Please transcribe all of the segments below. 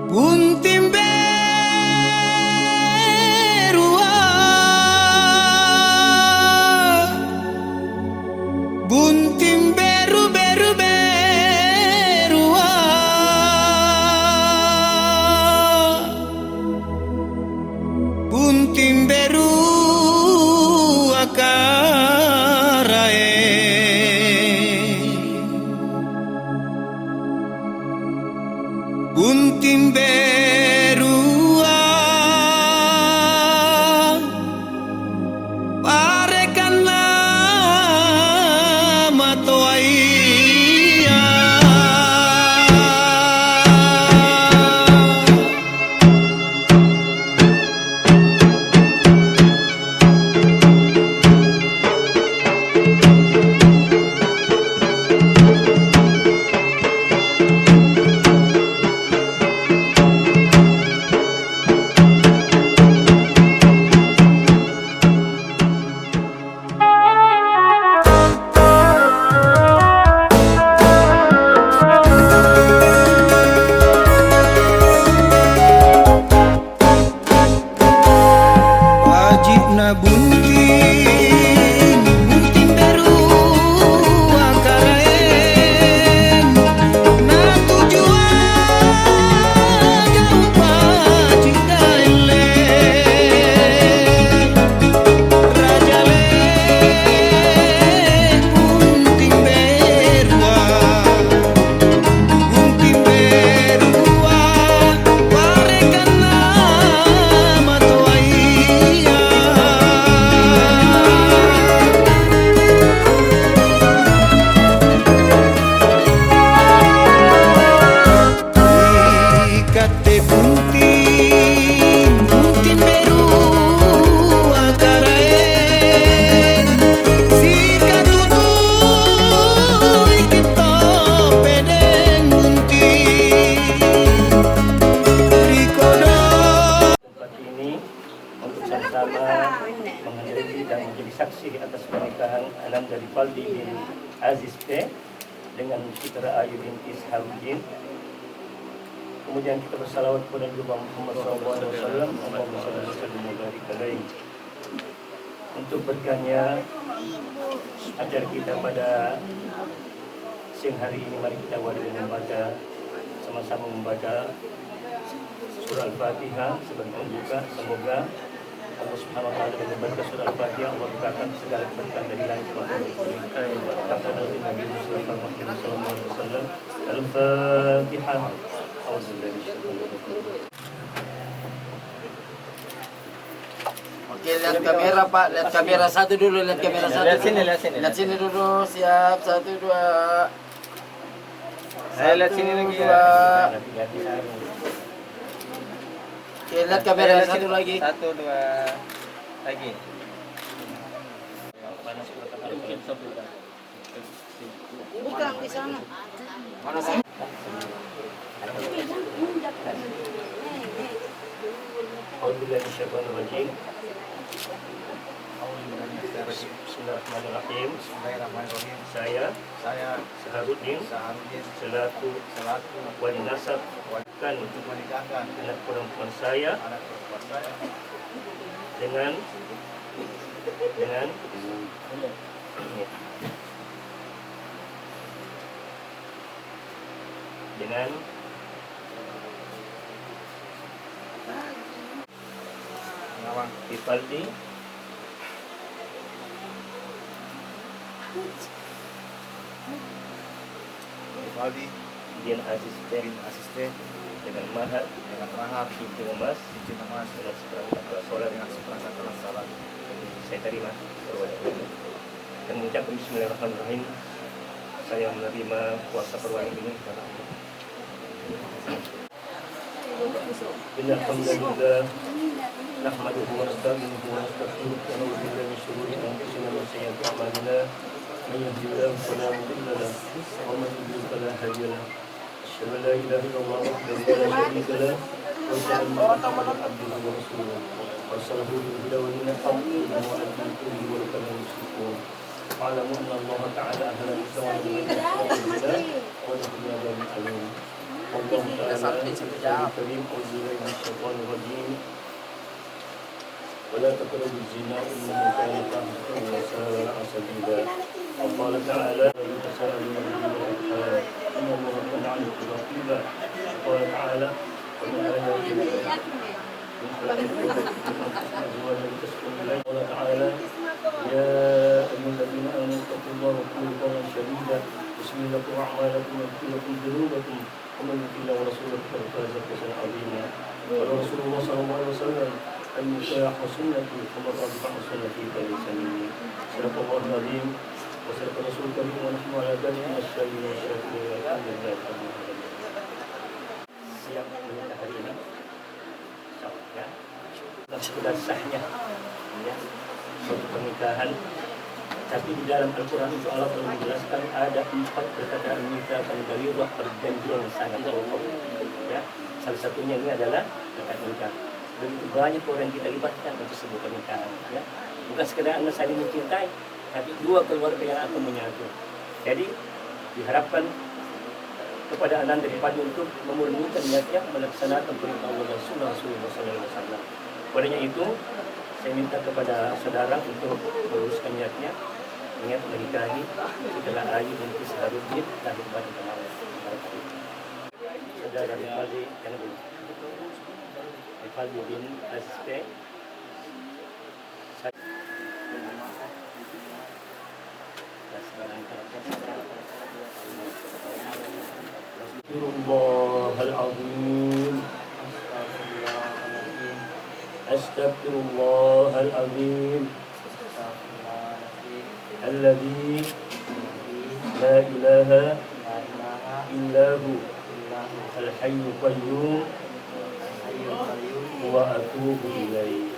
Buntim berua, buntim beru beru berua, buntim beru akarae, buntim berua parekan nama toaia. Wajibna bunting, bunting beru akaraen, na tujuan gaupa cinta ele, raja le bunting berua, bunting berua parekan nama toaia. Ikate bunting, bunting beru akaraen, sikat tutuy kita pedeng bunting rikodo. Tempat ini untuk sama-sama menghadiri dan menjadi saksi atas pernikahan Anam dari Faldi bin Aziz P dengan Citra Ayu binti Sahabuddin. Kemudian kita bersalawat kepada Nabi Muhammad SAW untuk berkahnya ajar kita pada siang hari ini. Mari kita awali dengan membaca, sama-sama membaca surah Al-Fatihah sebagai pembuka. Semoga Allah Subhanahu wa taala dengan membaca surah Al-Fatihah Allah bukakan segala berkah dari langit ke bumi. Kata Nabi Muhammad SAW, Al-Fatihah. Oke, lihat kamera Pak, lihat kamera satu dulu, lihat kamera satu. Lihat sini, lihat sini. Lihat sini dulu, siap, 1, 2. Saya lihat sini lagi ya. Oke, lihat kamera satu lagi. 1, 2 lagi. Bukan di sana. Mana sih? Bismillahirrahmanirrahim. Bismillahirrahmanirrahim. Saya Sahabuddin selaku wali nasab akan anak perempuan saya dengan Faldi bin Aziz dengan mahar cincin emas dengan seperangkat alat salat. Saya terima perwalian dan mengucapkan Bismillahirrahmanirrahim. Saya menerima kuasa perwalian ini. Alhamdulillah, nahmaduhu wa nasta'inuhu wa nastaghfiruh wa na'udzu billahi min shururi anfusina wa sayyi'ati a'malina. Man yahdihillahu fala mudilla lahu wa man yudlil fala hadiya lahu. Asyhadu an la ilaha illallah wahdahu la syarika lahu wa asyhadu anna Muhammadan abduhu wa rasuluh. Wassalatu bil huda wa dinil haqq wa ala kulli wa kana muslimun. Wa'lamu anna Allah ta'ala ahla al-islam wa al-islam wa al-dunya wal alim. sampai 1 jam. ولا تقربوا الزنا إنه كان فاحشة وساء سبيلا وقال تعالى يتساءلون به والأرحام إن الله كان عليكم رقيبا وقال تعالى ومن آياته أزواجا لتسكنوا إليه قال تعالى يا أيها الذين آمنوا اتقوا الله وقولوا قولا سديدا يصلح لكم أعمالكم ويغفر لكم ذنوبكم ومن يطع الله ورسوله فقد فاز فوزا عظيما قال رسول الله صلى الله عليه وسلم النكاح سنتي ومن رغب عن سنتي فليس مني صدق الله العظيم وصدق رسول الكريم ونحن على ذلك من الشاهدين والشاكرين والحمد لله رب العالمين. Siap menikah hari ini, sah ya, dan sekedar sahnya ya, suatu pernikahan. Tapi di dalam Al-Quran itu Allah telah menjelaskan ada 4 perkataan nikah dari ruh perjanjian yang sangat pokok. Ya, salah satunya ini adalah akad nikah. Begitu banyak orang yang kita libatkan untuk sebuah pernikahan. Ya, bukan sekedar anda saling mencintai, tapi 2 keluarga yang akan menyatu. Jadi diharapkan kepada anda daripada untuk memurnikan niatnya melaksanakan perintah Allah dan sunnah Rasulullah SAW. Padanya itu, saya minta kepada saudara untuk meluruskan niatnya, niat menikahi setelah Ayu binti Saharuddin dan kepada kenal. Saudara Rifaldi, Rifaldi bin Azizpe, Astagfirullahaladzim. Astagfirullahaladzim. Alladzi la ilaha illahu al-hayyul qayyum wa atubu ilaihi.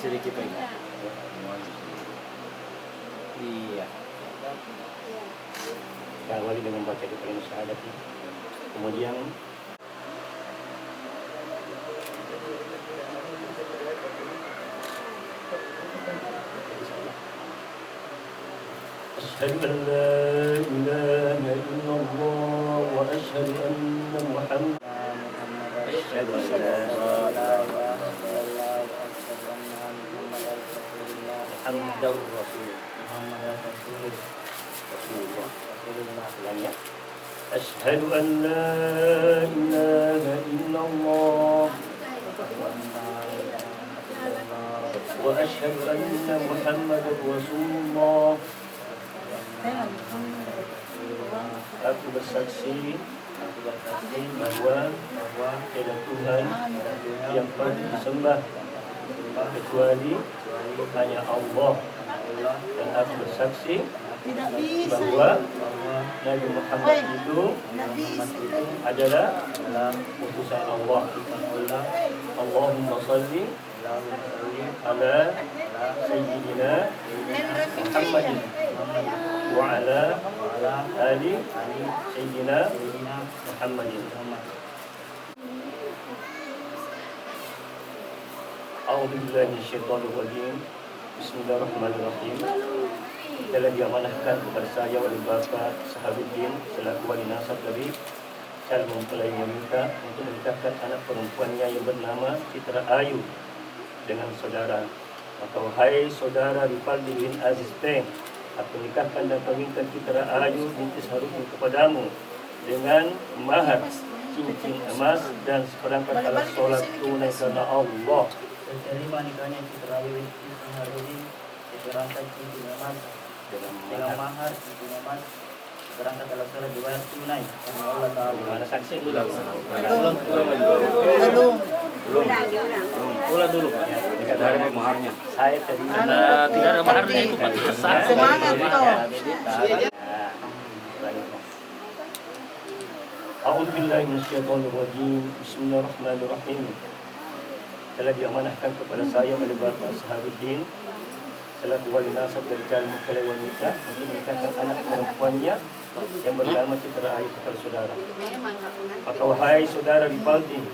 Sedikit lagi. Iya. Kita awali dengan baca keterangan syahadat. Kemudian Asyhadu an la ilaha illallah wa asyhadu anna Muhammadan Rasulullah. Asyhadu an la ilaha illallah wa asyhadu anna Muhammadan Rasulullah. Aku bersaksi bahwa tiada Tuhan yang patut disembah kecuali hanya Allah, dan aku bersaksi bahwa Nabi Muhammad itu adalah utusan Allah. Allahumma salli ala sayyidina Muhammadin wa ala ali sayyidina Muhammadin. A'udzu billahi minasyaitonir rajim. Bismillahirrahmanirrahim. Telah diamanahkan kepada saya oleh Bapak Saharuddin selaku wali nasab dari calon mempelai wanita untuk menikahkan anak perempuannya yang bernama Citra Ayu dengan saudara. Maka wahai saudara Rifaldi bin Aziz P, aku nikahkan dan kawinkan Citra Ayu binti Saharuddin kepadamu dengan mahar cincin emas dan seperangkat alat sholat tunai karena Allah. Terima nikahnya Citra Ayu binti Saharuddin seperangkat cincin emas dengan mahar cincin emas seperangkat alat sholat dibayar tunai karena Allah Taala. Mana saksi dulu? Ulang dulu. Tidak ada maharnya. Saya terima. Tidak ada maharnya itu pasti sah. Semangat toh. A'udzu billahi minasyaitonir rajim. Bismillahirrahmanirrahim. Telah diamanahkan kepada saya oleh Bapak Saharuddin selaku wali nasab dari calon mempelai wanita untuk menikahkan anak perempuannya yang bernama Citra Ayu kepada saudara. Maka wahai saudara Rifaldi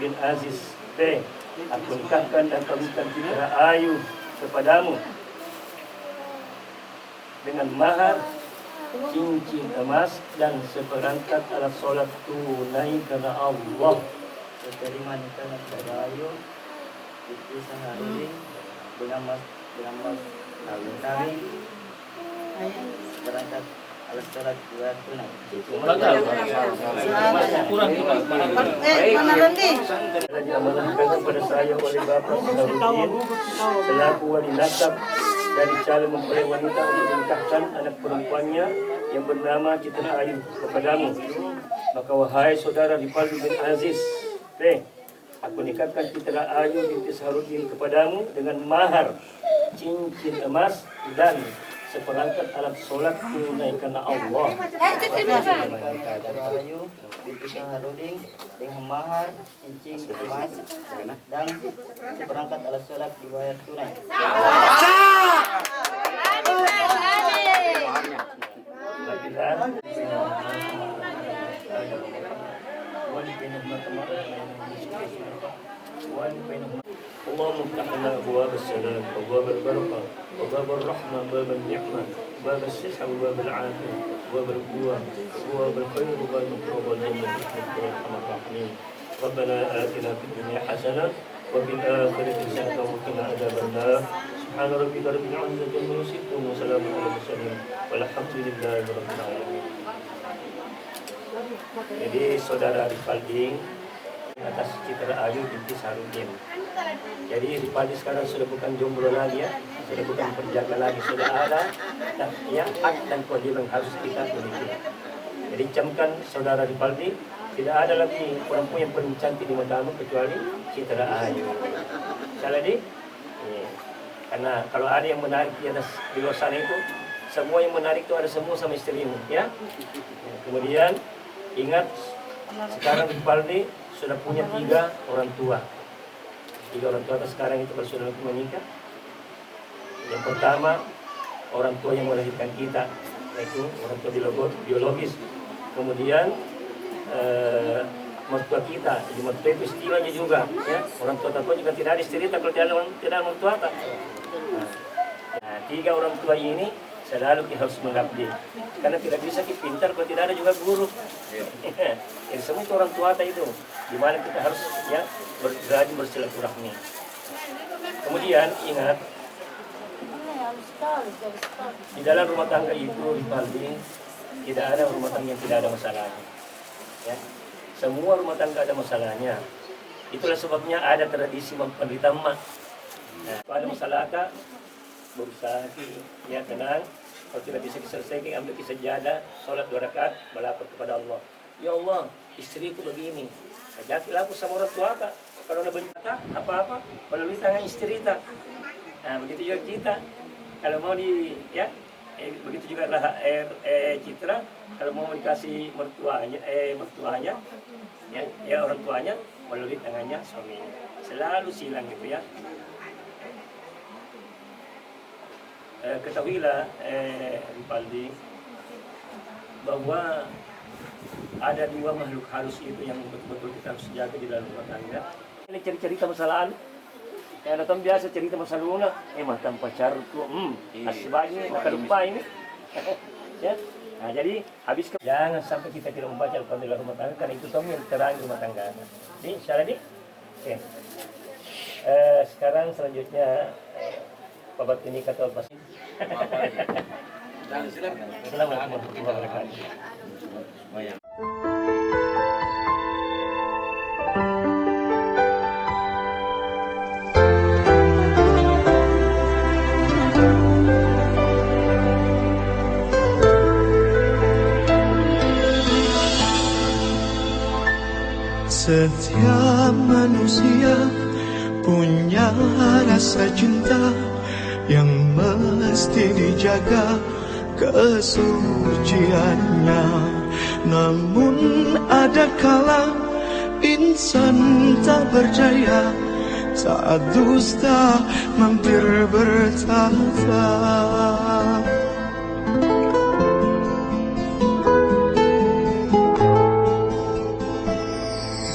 bin Aziz P, Aku nikahkan dan kawinkan Citra Ayu kepadamu dengan mahar cincin emas dan seperangkat alat sholat tunai karena Allah. Terima nikah Citra Ayu Binti Saharudin dengan mas kawin berangkat alat sholat dua tunai. Kurang juga. Mana Rondi? Telah diamanahkan kepada saya oleh Bapak Saharudin selaku wali nasab dari calon mempelai wanita untuk menikahkan anak perempuannya yang bernama Citra Ayu kepadamu. Maka wahai saudara Ripaldi bin Aziz, aku nikahkan Citra Ayu binti Saharudin kepadamu dengan mahar cincin emas dan seperangkat alat sholat tunai karena Allah. Citra Ayu Binti Saharudin dengan mahar cincin emas dan seperangkat alat sholat dibayar tunai. اللهم افتح لنا ابواب السلام وابواب البركه وباب الرحمه وباب النعمه وباب الصحه وباب العافيه وباب القوه وباب الخير وباب التوبه والجنه برحمتك يا ارحم الراحمين. ربنا اتنا في الدنيا حسنه وفي الاخره حسنه وقنا عذاب النار. سبحان ربك رب العزه عما يصفون وسلام على المرسلين والحمد لله رب العالمين. Jadi saudara Ripaldi atas Citra Ayu binti Saharudin. Jadi Ripaldi sekarang sudah bukan jomblo lagi ya, sudah bukan perjaka lagi, sudah ada yang hak dan kewajiban harus kita miliki. Jadi camkan saudara Ripaldi, tidak ada lagi perempuan yang paling cantik di matamu kecuali Citra Ayu. Salah di? Ya. Karena kalau ada yang menarik di atas di luar sana itu, semua yang menarik itu ada semua sama istrimu, ya. Kemudian ingat sekarang Ripaldi sudah punya 3 orang tua. 3 orang tua sekarang itu kalau sudah menikah. Yang pertama orang tua yang melahirkan kita, yaitu orang tua biologis. Kemudian mertua kita, jadi mertua itu istilahnya juga, ya. Orang tua juga tidak ada istilahnya kalau tidak ada mertua. Nah, 3 orang tua ini selalu kita harus mengabdi, karena tidak bisa kita pintar kalau tidak ada juga guru. Jadi semua itu orang tua itu, di mana kita harus ya rajin bersilaturahmi. Kemudian ingat, di dalam rumah tangga itu Ripaldi tidak ada rumah tangga yang tidak ada masalahnya. Ya. Semua rumah tangga ada masalahnya. Itulah sebabnya ada tradisi penderita emak. Nah, kalau ada masalah berusaha ya tenang. Kalau tidak bisa diselesaikan, ambil sajadah, sholat 2 rakaat, melapor kepada Allah. Ya Allah, istriku begini. Ajatilah aku sama orang tua kak. Kalau ada bencana apa-apa, melalui tangan istri tak. Nah, begitu juga kita. Kalau mau begitu juga lah Citra. Kalau mau dikasih mertuanya, ya orang tuanya melalui tangannya suaminya. Selalu silang gitu ya. Ketahuilah Ripaldi bahwa ada 2 makhluk halus itu yang betul-betul kita harus jaga di dalam rumah tangga. Ini cerita masalah yang datang biasa cerita masalah luna, mantan pacarku, asbanya maka lupa ini. Ya. Nah, jadi habis jangan sampai kita tidak membaca Al-Qur'an rumah tangga, karena itu tamu yang terang rumah tangga. Jadi salah di. Oke. Sekarang selanjutnya babat ini kata apa sih? Assalamualaikum warahmatullahi wabarakatuh. Setiap manusia punya rasa cinta yang mesti dijaga kesuciannya. Namun ada kala insan tak berdaya saat dusta mampir bertata.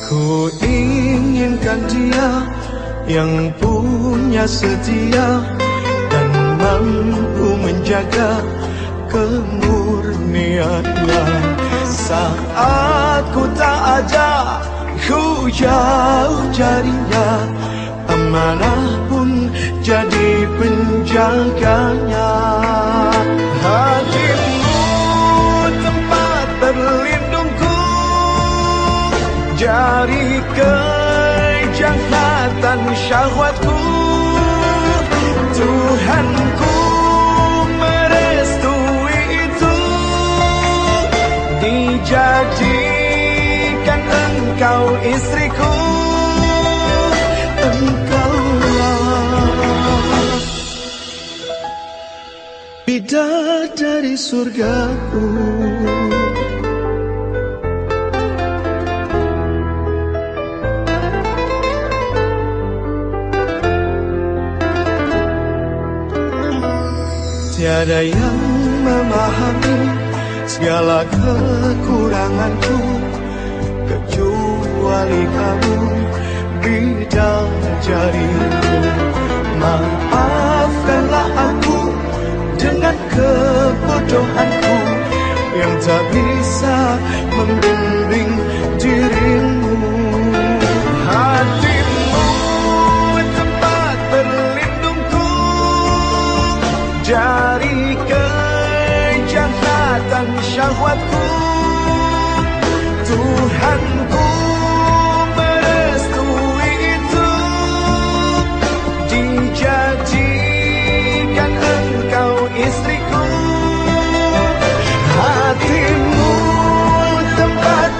Ku inginkan dia yang punya setia dan mampu menjaga kemurniannya. Saat ku tak ada, ku jauh carinya, amanah pun jadi penjaganya. Hatimu tempat berlindungku, jari kejahatan syahwatku. Tuhanku merestui itu, dijadikan engkau istriku. Engkaulah bidadari surgaku. Tiada yang memahami segala kekuranganku kecuali kamu, bidadariku. Maafkanlah aku dengan kebodohanku yang tak bisa membimbing dirimu. Hatimu tempat berlindungku, dari kejahatan syahwatku. Tuhanku merestui itu, dijadikan engkau istriku. Hatimu tempat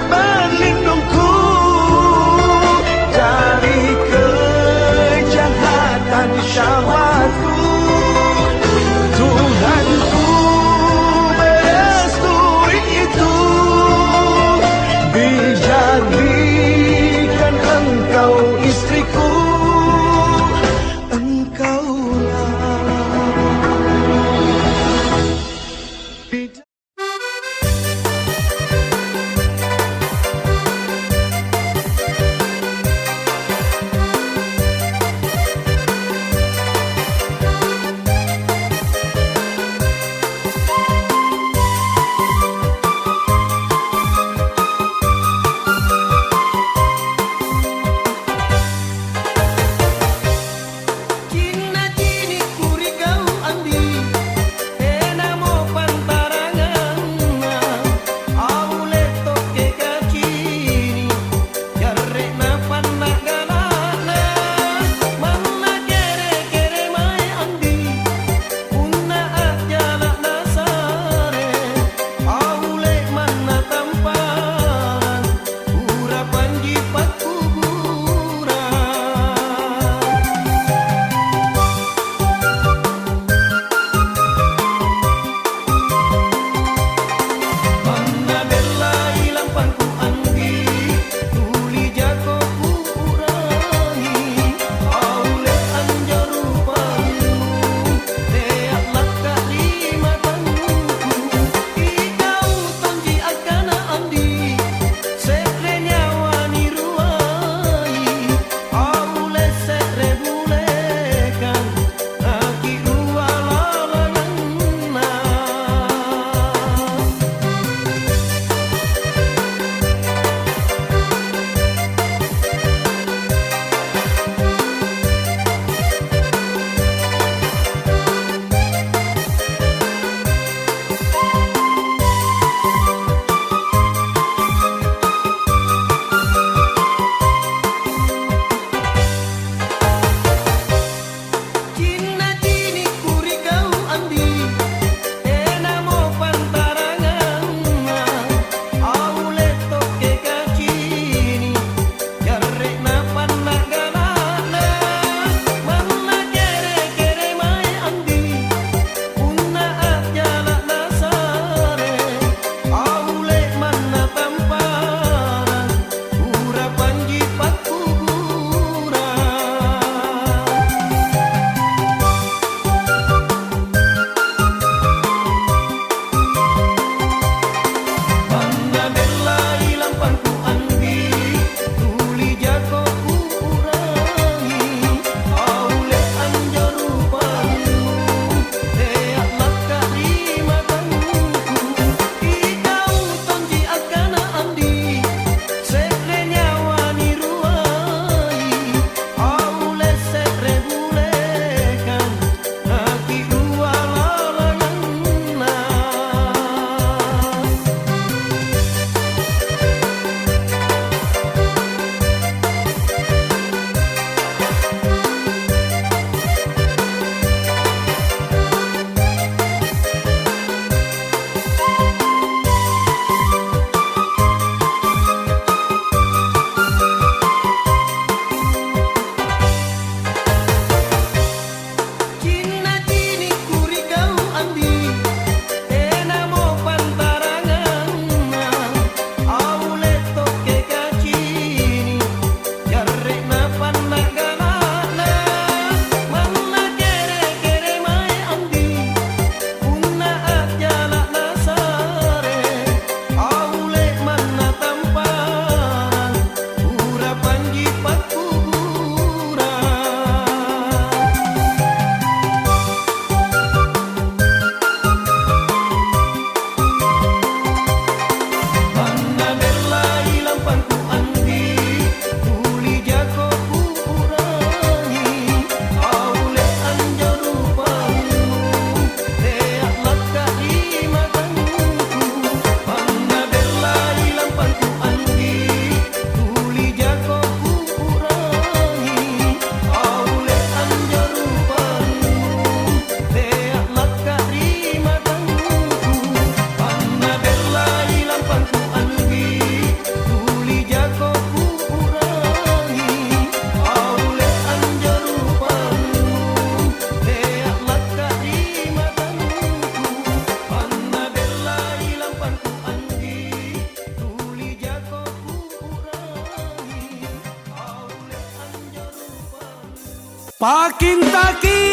Pakintaki.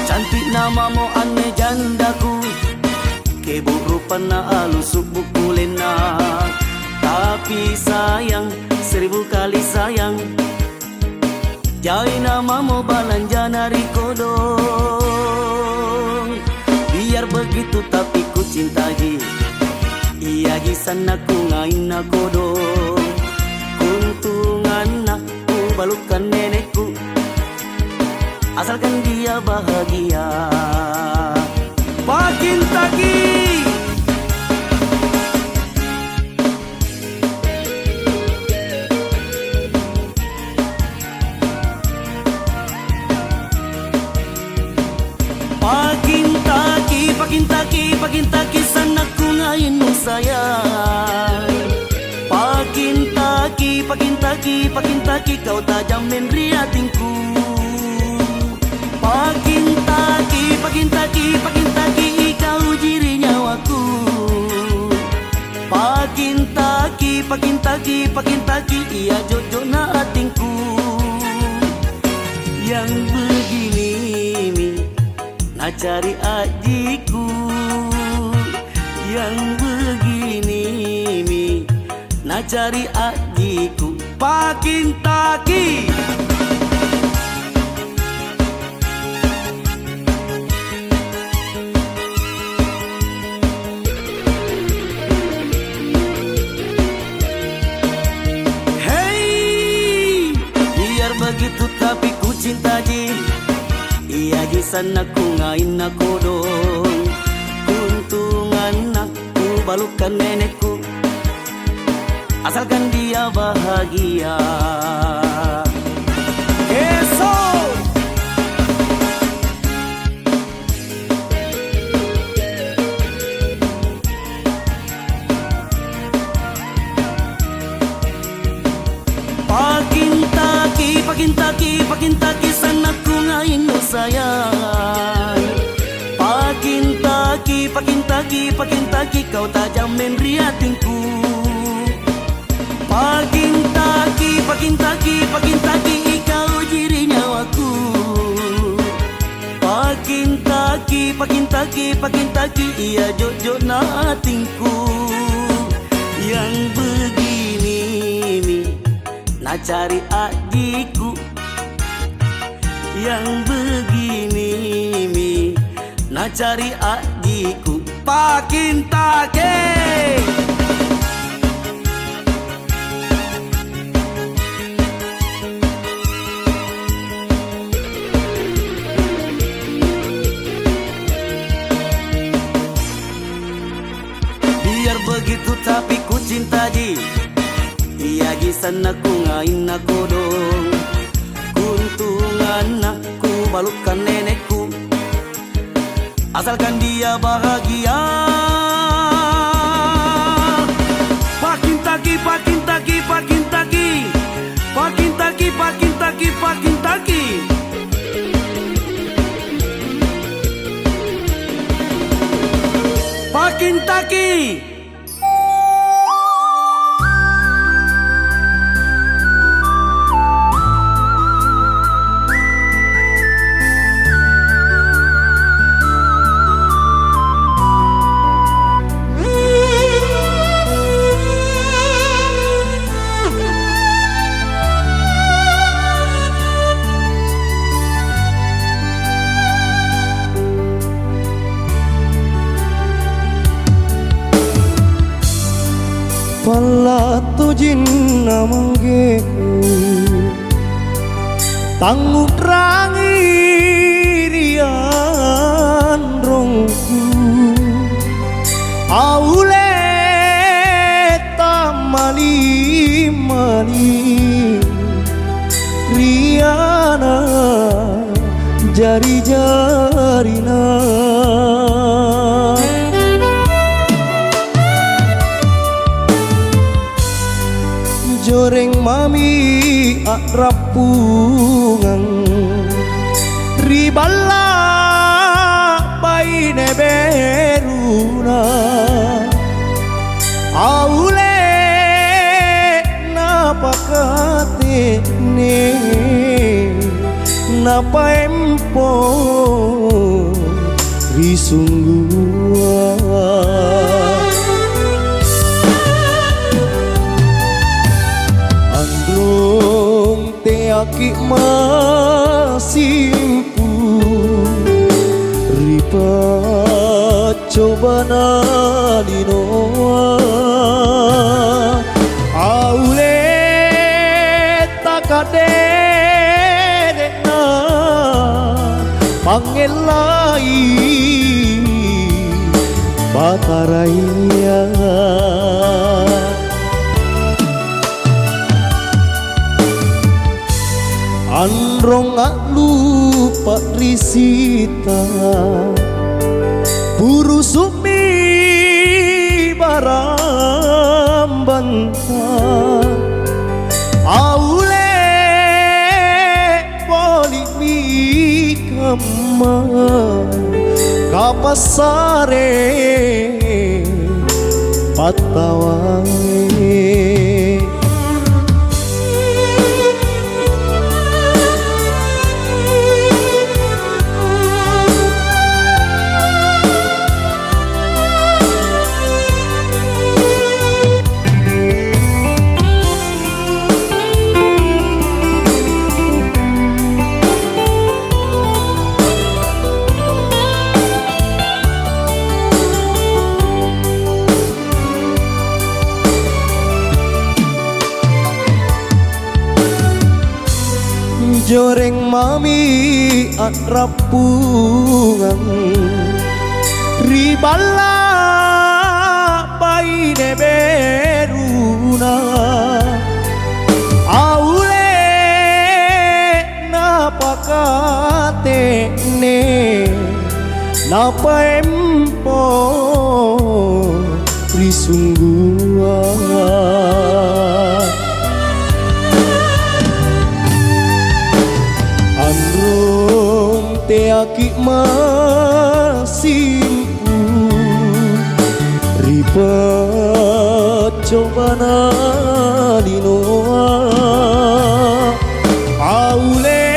Cantik namamu aneh jandaku, keburupan na alus subuk kulena. Tapi sayang, 1000 kali sayang, jai namamu balanjana rikodong. Biar begitu tapi ku cintai, iya gisan aku ngain na kodong. Kuntungan aku balukan nenekku, asalkan dia bahagia. Pakintaki. Pakintaki, pakintaki, pakintaki sana ku ngain mo sayang. Pakintaki, pakintaki, pakintaki kau tajam menriatingku. Pakintaki, pakintaki, pakintaki kau jiri nyawaku. Pakintaki, pakintaki, pakintaki iya jojo na atingku. Yang begini mi na cari adikku, yang begini mi na cari adikku. Pakintaki. Begitu tapi ku cinta ji, iya gisan aku ngain na kodong. Kuntungan aku balukan nenekku, asalkan dia bahagia. Eso. Pakintaki, pakintaki, pakintaki sana ku ngain mo sayang. Pakintaki, pakintaki, pakintaki kau tajam menriatingku. Pakintaki, pakintaki, pakintaki kau jiri nyawaku. Pakintaki, pakintaki, pakintaki iya jojo na atingku. Yang begini mi na cari adikku, yang begini mi na cari adikku. Pakintaki. Biar begitu tapi ku cinta ji, iya gisan aku ngain na kodong. Kuntungan aku balukan nenekku, asalkan dia bahagia. Pakintaki, pakintaki, pakintaki, pakintaki, pakintaki, pakintaki. Pakintaki. Pala tujin namangge tangut rangi rian rongku aule tamali mali riana jari jarina. Joreng mami akrapungan ribala napa empo risunggua andrung te aki masimpu ripa coba nalinoa aule takadena pangelai bataraya androng gak lupa risita buru sumi barambanta aule poli mi kama kapasare patawae joreng mami atrapungan ribala paine beruna aule napakate ne napa empo risunggua te aki masimpu ripa coba nalinoa aule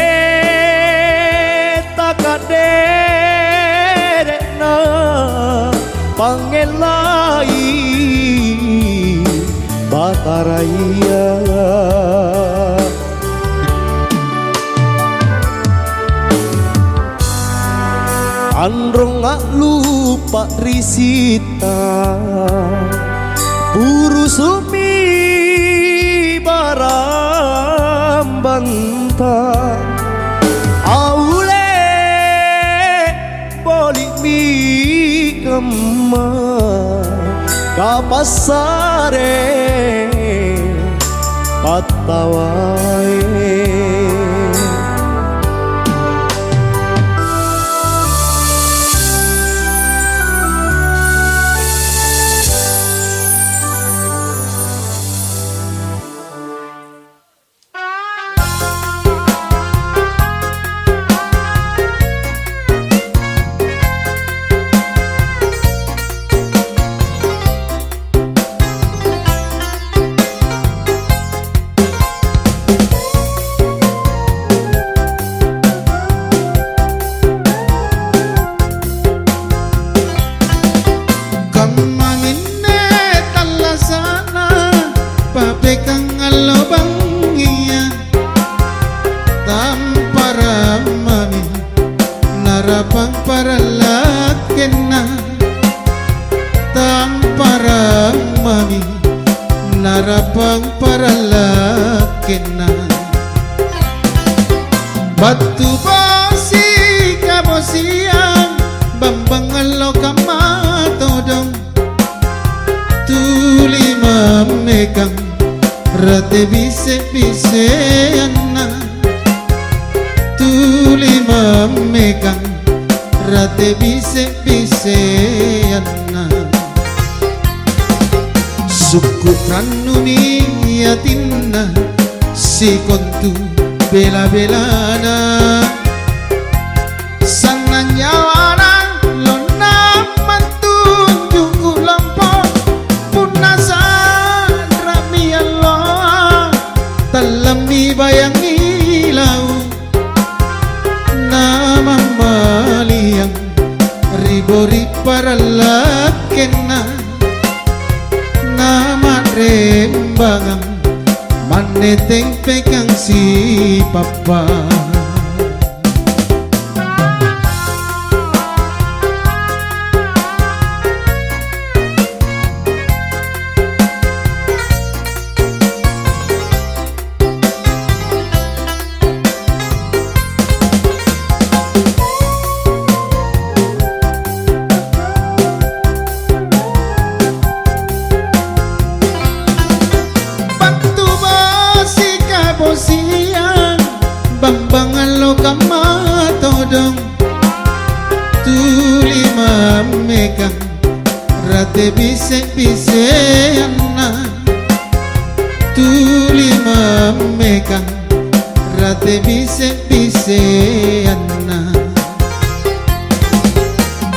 takadena pangelai bataraya androng gak lupa risita buru sumi barambanta aule boli mi kema kapasare patawae narapang paralakena batu basi kabosiang bambang alo kamatodong tuli mamekang rate bise bise anna tuli mamekang rate bise bise anna suku pranuni yatinna si kontu bela-belana sana nyawana lona mantunjuk lampo punasa rami Allah dalam bayang ilau papa. Bantu basi kabosian bambangan lo kamatodong tuli mamegang rate bise-biseana tuli mamegang rate bise-biseana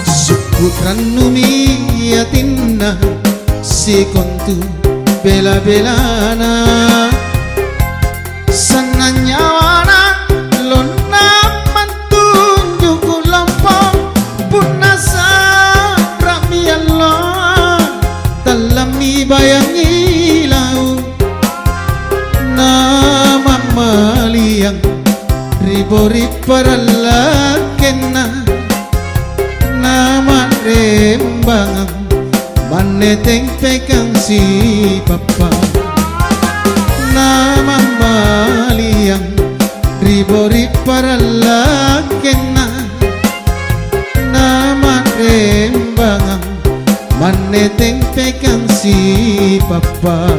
sukutran numiyatinna si kontu bela-belana sananyawana lona mantunjuk lampau punasa rami Allah dalam bayangi lau nama maliang ribori paralakena nama rembangang maneteng pegang si papa nama maliang ribori paralakena nama rembangang maneteng pegang si papa.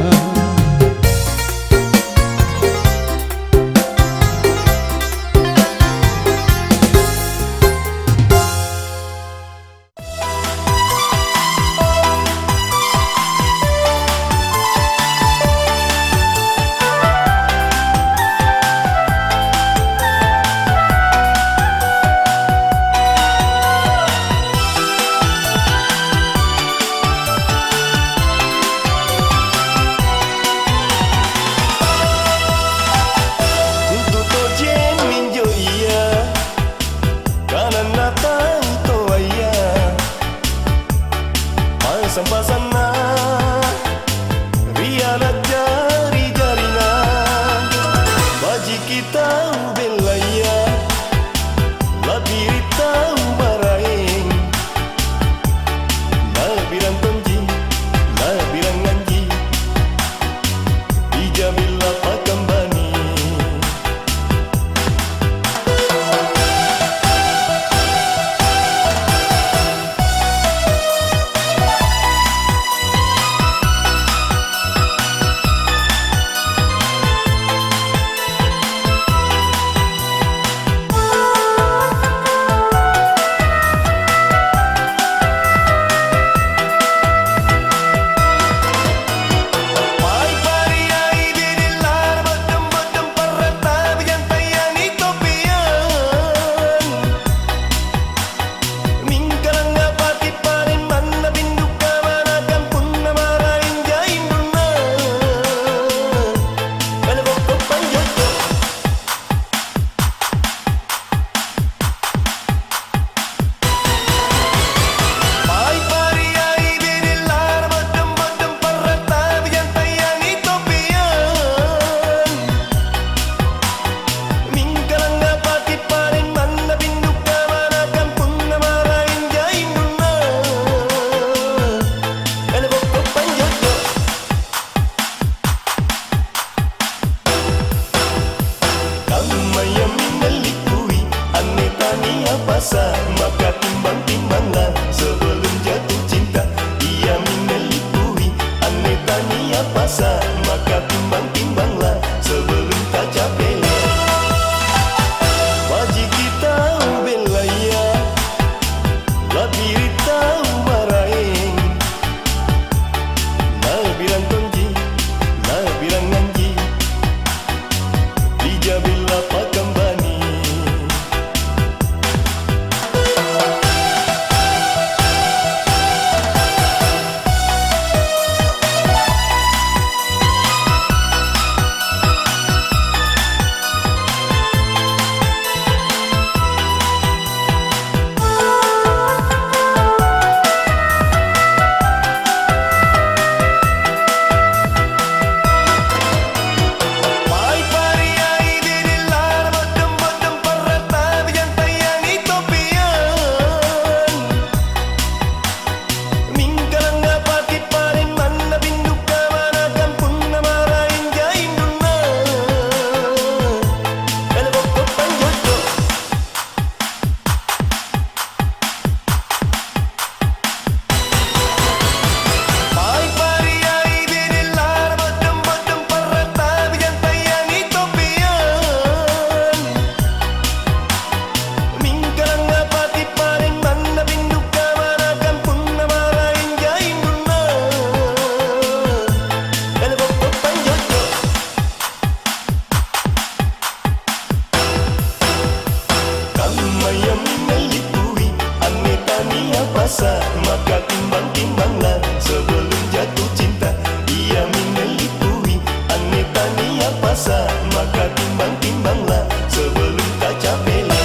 masa, maka timbang-timbanglah sebelum jatuh cinta. Ia menelipui aneh tania pasa, maka timbang-timbanglah sebelum tak capek lah.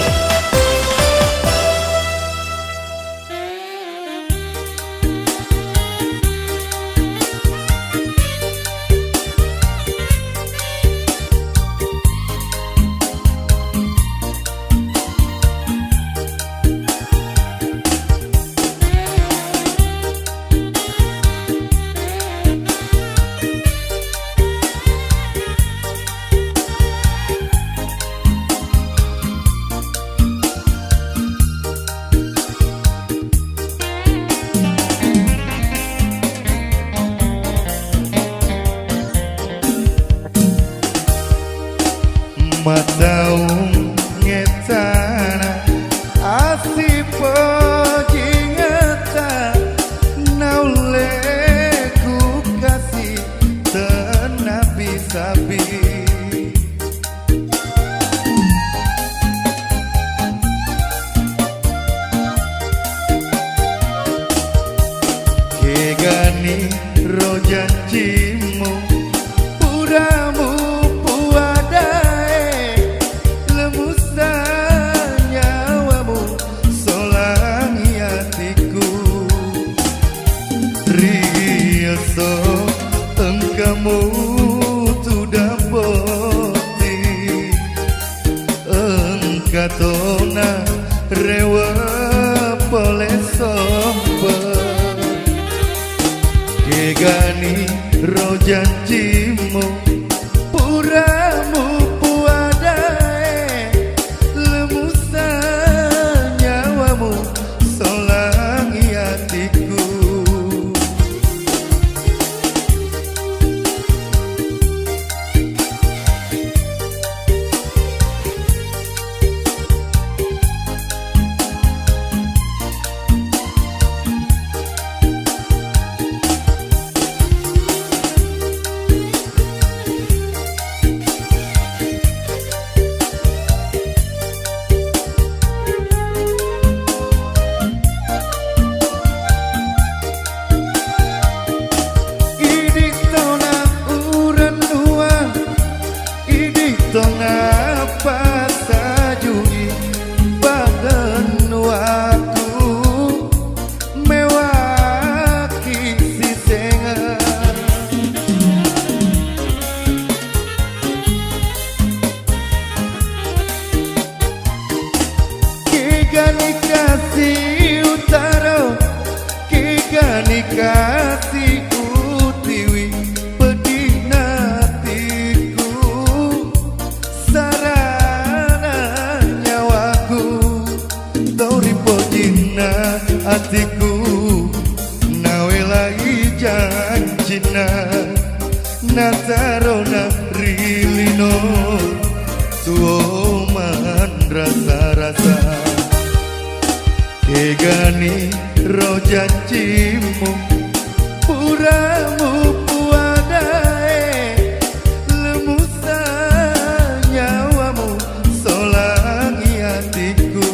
Mataung ngetana asih pojingata naule ku kasih tenabi-sabi kegani rojan cimu puramu engkamu sudah boti engkatona rewa pole sombong kegani rojan cimu puramu puadae lemusa nyawamu solangi hatiku. Kasih utiwi pedinatiku sarana nyawaku tori pojina hatiku nawe lagi janjina natarona rilino tuoman rasa-rasa kegani rojan cimu puramu puadae lemusa nyawamu solangi hatiku.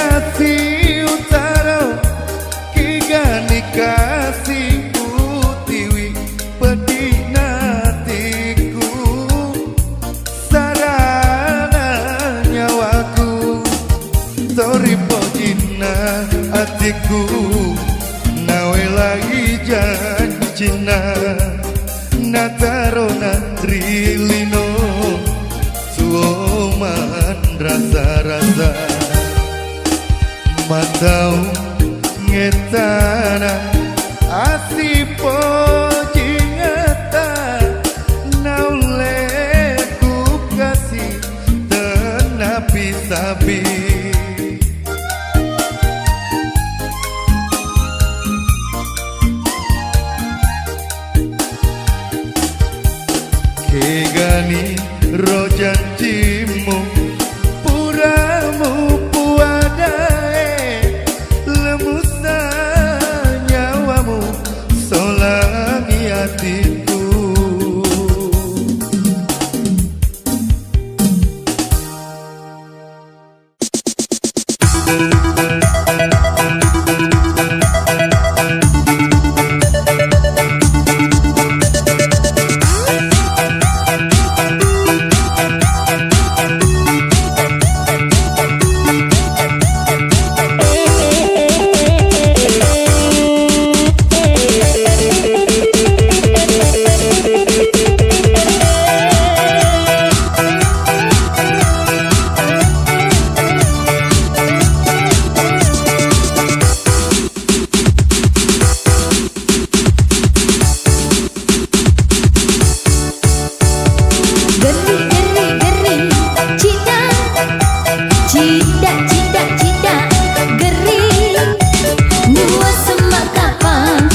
Kasih utara kigani kasih utiwi pedinatiku sarana nyawaku tori pojina hatiku nawe lagi janji Cina Natarona Rilino Suoman rasa-rasa Matau ngetana Asipo jingata Naule ku kasih tenapi-sapi Kegani rojan cimu puramu puadae lemusa nyawamu solangi hatiku Cida, geri, nuas semak kapang,